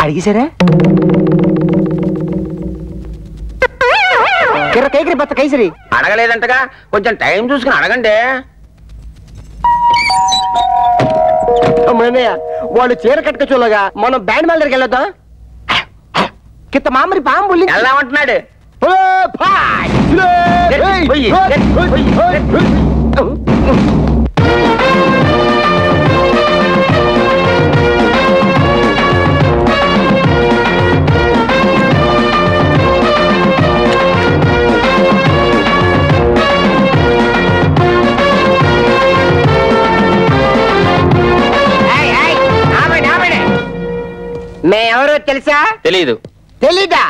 అడిగేశారా? బత్త కైసరి అడగలేదంటగా, కొంచెం టైం చూసుకుని అడగండి. వాళ్ళు చీర కట్టుకోగా మనం బ్యాండ్ మేళ దగ్గరికి వెళ్ళొద్దాం. కిత్త మామరి పాము వెళ్దామంటున్నాడు. మేమెవరో తెలుసా? తెలీదు. తెలీదా?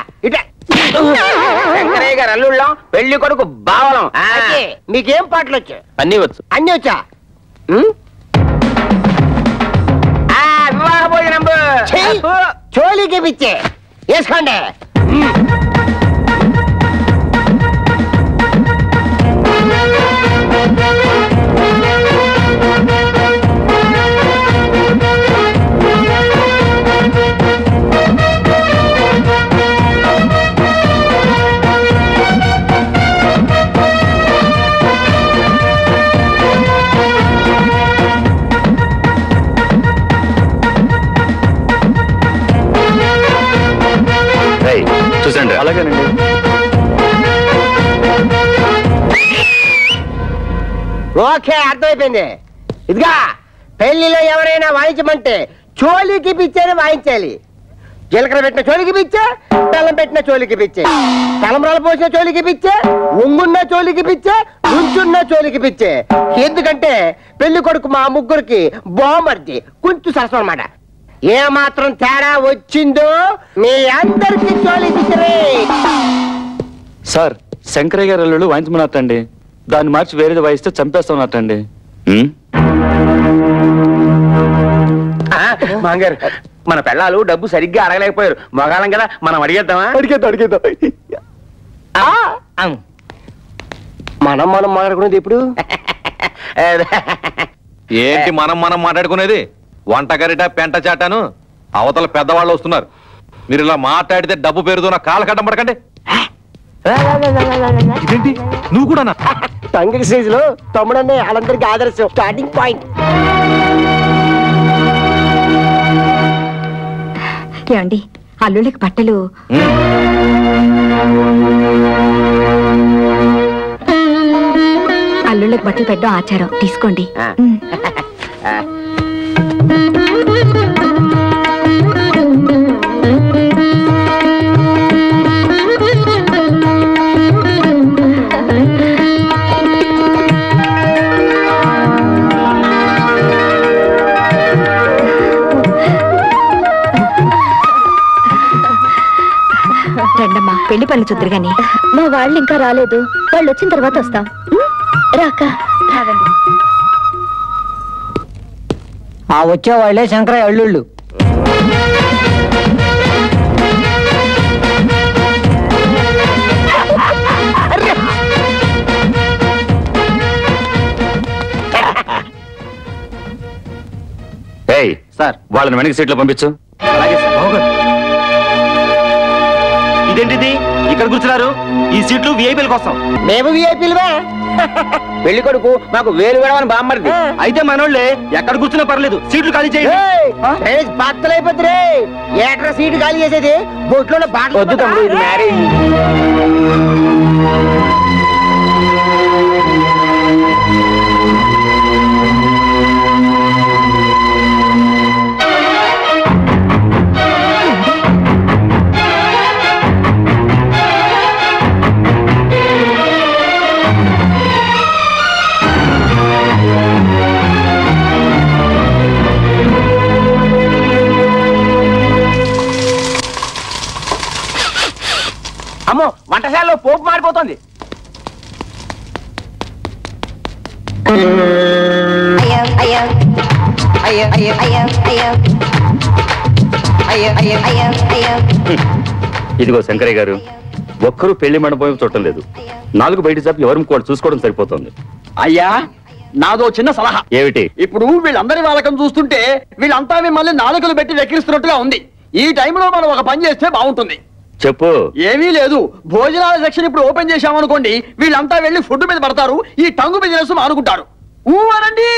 శంకరయ్య గారు అల్లుళ్ళం, పెళ్లి కొడుకు బావలం. మీకేం పాటలు వచ్చా? అన్నీ వచ్చు. అన్నీ వచ్చా? వివాహ భోజనం చోలీకి పిచ్చే వేసుకోండి. చూసండి. అలాగేనండి. ఓకే, అర్థమైపోయింది. ఇదిగా పెళ్లిలో ఎవరైనా వాయించమంటే చోలీకి పిచ్చేనే వాయించాలి. జీలకర్ర పెట్టిన చోలికి పిచ్చే, బెల్లం పెట్టిన చోలికి పిచ్చే, తలంబ్రాలు పోసిన చోలికి పిచ్చే, ఉంగున్న చోలికి పిచ్చే, నుంచున్న చోలికి పిచ్చే. ఎందుకంటే పెళ్లి కొడుకు మా ముగ్గురికి బామర్ది కొంచెం సరసం అన్నమాట. ఏ మాత్రం తేడా వచ్చిందో మీ అందరికి చోలి పిచ్చరే. సార్, శంకరయ్య గారు అల్లుళ్ళు వాయించమన్నట్టండి. దాన్ని మార్చి వేరేది వాయిస్తే చంపేస్తామన్నట్టండి. మాంగారు, మన పెళ్ళాలు డబ్బు సరిగ్గా అడగలేకపోయారు. మగాళం కదా, మనం అడిగేద్దామా? అడిగేద్దాం. మనం మాట్లాడుకునేది ఇప్పుడు ఏంటి మనం మాట్లాడుకునేది? వంట గరిట పెంట చాటాను, అవతల పెద్దవాళ్ళు వస్తున్నారు. మీరు ఇలా మాట్లాడితే డబ్బు పేరుతో నా కాళ్ళ కట్టం పడకండి. ఇదేంటి, నువ్వు కూడా తంగిడి స్టేజ్ లో తమ్ముడన్నే వాళ్ళందరికీ ఆదర్శం, స్టార్టింగ్ పాయింట్. ఏమండి, అల్లుళ్ళకి బట్టలు అల్లుళ్ళకి బట్టలు పెట్టడం ఆచారం, తీసుకోండి. రండమ్మా, పెళ్లి పనులు చూద్దరు గాని. మా వాళ్ళు ఇంకా రాలేదు, వాళ్ళు వచ్చిన తర్వాత వస్తాం. రాక రావండి. ఆ వచ్చేవాళ్లే శంకరయ్య అల్లుళ్ళు. సార్, వాళ్ళని వెనక సీట్లో పంపించు. ఇదేంటిది, ఇక్కడ కూర్చున్నారు? ఈ సీట్లు విఐపీల కోసం. మేము విఐపీలువే. పెళ్లి కొడుకు మాకు వేరు వేడమని బామ్మరిది. అయితే మనోళ్ళే ఎక్కడ కూర్చున్నా పర్లేదు, సీట్లు ఖాళీ చేయండి. బత్తలైపోద్ది. ఏట్రా సీటు ఖాళీ చేసేది? బొట్లో బాటలు వద్దు తమ్ముడు, ఇది మ్యారేజ్. అమ్మో, వంటశాలలో పోపు మారిపోతుంది. ఇదిగో శంకరయ్య గారు, ఒక్కరూ పెళ్లి మండపం చూడటం లేదు. 4 బయట చాపి ఎవరు కూడా చూసుకోవడం సరిపోతుంది. అయ్యా, నాదో చిన్న సలహా. ఏమిటి? ఇప్పుడు వీళ్ళందరి వాళ్ళకం చూస్తుంటే వీళ్ళంతా మిమ్మల్ని నాలుకలు పెట్టి వెక్కిరిస్తున్నట్టుగా ఉంది. ఈ టైంలో మనం ఒక పని చేస్తే బాగుంటుంది. చెప్పు. ఏమీ లేదు, భోజనాల సెక్షన్ ఇప్పుడు ఓపెన్ చేశామనుకోండి, వీళ్ళంతా వెళ్ళి ఫుడ్ మీద పడతారు, ఈ టంగు బిజినెస్ మానుకుంటారు. ఊవనండి.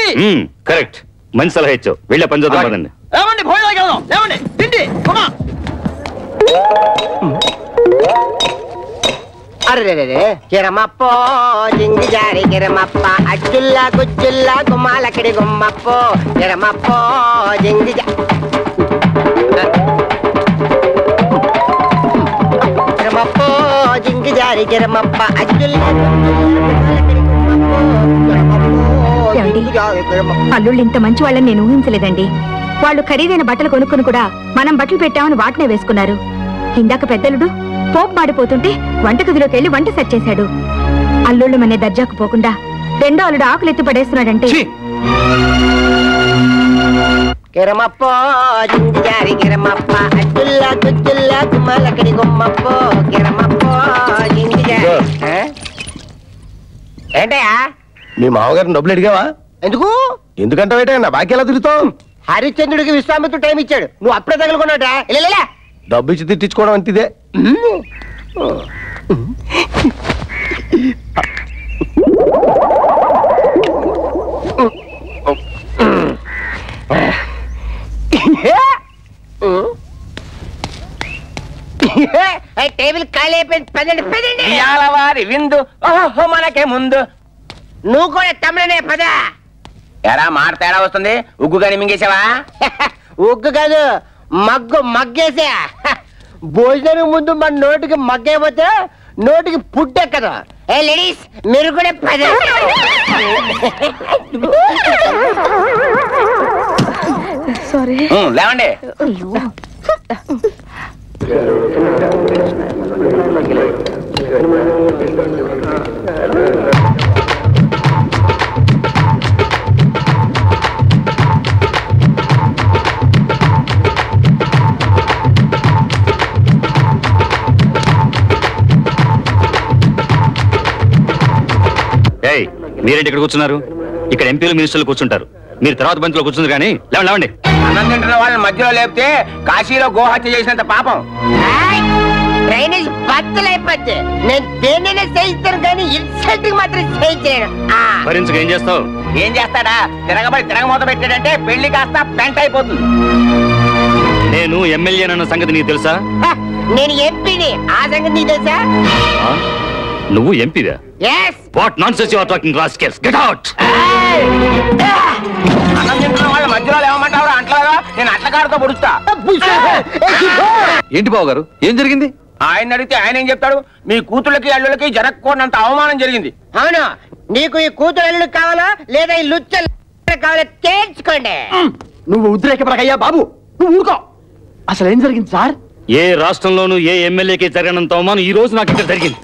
కరెక్ట్, మంచి సలహా ఇచ్చావు. వెళ్ళే పని చూద్దాం పదండి. ఏమండి భోజనాలకు వెళ్దాం. ఏమండి తిండి. అరే కిరమప్పో జింగి జారి కిరమప్ప అజ్జుల్లా గుజ్జుల్లా గుమ్మాలకిడి గుమ్మప్పో కిరమప్పో జింగి కిరమప్పో జింగి జారి కిరమప్ప అజ్జుల్లా అల్లుళ్ళు ఇంత మంచి వాళ్ళని నేను ఊహించలేదండి. వాళ్ళు ఖరీదైన బట్టలు కొనుక్కుని కూడా మనం బట్టలు పెట్టామని వాటినే వేసుకున్నారు. ఇందాక పెద్దలుడు పోపు మాడిపోతుంటే వంటగదిలోకి వెళ్లి వంట సెట్ చేశాడు. అల్లుళ్ళు మనే దర్జాకు పోకుండా రెండో అల్లుడు ఆకులు ఎత్తి పడేస్తున్నాడంటే కిరమప్పో జింగి జారి కిరమప్ప అజ్జుల్లా గుజ్జుల్లా గుమ్మాలకిడి గుమ్మప్పో కిరమప్పో జింగి జారి. ఏంటయ్యా మీ మామగారిని డబ్బులు అడిగావా? ఎందుకు? ఎందుకంటే నా బాకీ ఎలా తిరుగుతావు? హరిశ్చంద్రుడికి విశ్వామిత్రుడు టైం ఇచ్చాడు, నువ్వు అప్పుడే తగులుకున్నాడా? డబ్బు ఇచ్చి తిట్టించుకోవడం అంతిదే. టేబుల్ ఖాళీ అయిపోయింది, పదండి పదండి. వారి విందు ఓహో మనకే ముందు. నువ్వు కూడా తమ్ముడనే పద. ఎరా మాట తేడా వస్తుంది, ఉగ్గు కానీ మింగేసావా? ఉగ్గు కాదు, మగ్గేసా. భోజనం ముందు మన నోటికి మగ్గైపోతే నోటికి పుట్టెక్కదు. ఏ లేడీస్ మీరు కూడా పద. సారీ. లేవండి. మీరేంటి ఇక్కడ కూర్చున్నారు? ఇక్కడ ఎంపీలు మినిస్టర్లు కూర్చుంటారు, మీరు తర్వాత బంచ్లో కూర్చుంది. కానీ లేవండి. అన్నం తింటున్న వాళ్ళని మధ్యలో లేపితే కాశీలో గోహత్య చేసినంత పాపం. డ్రైనేజ్ బద్దలైపోద్ది. నేను దేన్నైనా చేయిస్తాను కానీ ఇన్సల్టింగ్ మాత్రం చేయించాను. భరించక ఏం చేస్తావు? ఏం చేస్తాడా, తిరగమూత పెట్టాడంటే పెళ్లి కాస్త పెంట అయిపోతుంది. నేను ఎమ్మెల్యేనన్న సంగతి నీకు తెలుసా? నేను ఎంపీని, ఆ సంగతి నీకు తెలుసా? నువ్వు ఎంపీవా? Yes. What nonsense you are talking, rascals! Get out! అన్నం తింటున్న వాళ్ళ మధ్యలో లేవమంటావు అంట్లాగా? నేను అట్లకారుతో పొడుస్తా. ఏంటి బాబు గారు, ఏం జరిగింది? ఆయన అడిగితే ఆయన ఏం చెప్తాడు? మీ కూతుళ్ళకి అల్లులకి జరగకూడనంత అవమానం జరిగింది. అవును, నీకు ఈ కూతురు అల్లుడు కావాలా లేదా ఈ లుచ్చ కావాలా తేల్చుకోండి. నువ్వు ఉద్రేకపడకయ్యా బాబు, నువ్వు ఊరుకో. అసలు ఏం జరిగింది సార్? ఏ రాష్ట్రంలోనూ ఏ ఎమ్మెల్యేకి జరగనంత అవమానం ఈ రోజు నాకు ఇక్కడ జరిగింది.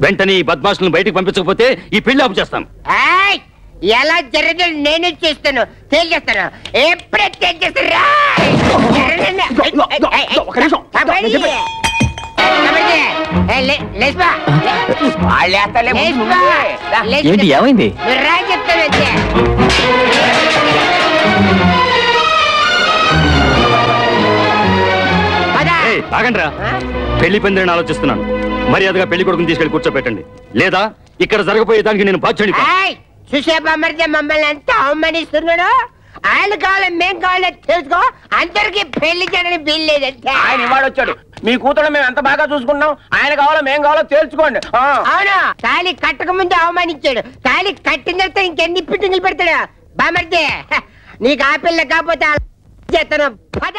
వెంటనే ఈ బద్మాషులను బయటికి పంపించకపోతే ఈ పెళ్లి ఆపు చేస్తాను. ఎలా జరిగిందో నేను చేస్తాను, తేల్చేస్తాను. ఎప్పుడే తేల్చేస్తాను. ఏంటి ఏమైంది? రా చెప్తాను. ఆగండి రా, పెళ్లి పందిరిని ఆలోచిస్తున్నాను. మర్యాదగా పెళ్లి కొడుకుని తీసుకెళ్లి కూర్చోబెట్టండి, లేదా ఇక్కడ జరగబోయేదానికి నేను బాధ్యుని. సుషేబ్ అమర్జ మమ్మల్ని అంతా అవమానిస్తున్నాడు. ఆయన కావాలి మేం కావాలో తెలుసుకో. అందరికి పెళ్లి చేయడానికి వీల్లేదంటే. ఆయన ఇవాడు వచ్చాడు, మీ కూతురు మేము ఎంత బాగా చూసుకున్నాం, ఆయన కావాలో మేం కావాలో తేల్చుకోండి. అవును, తాళి కట్టక ముందు అవమానించాడు, తాళి కట్టిన తర్వాత ఇంకెన్ని పిట్టింగులు పెడతాడు. బామర్జీ, నీకు ఆ పిల్ల కాకపోతే చేస్తాను. పద.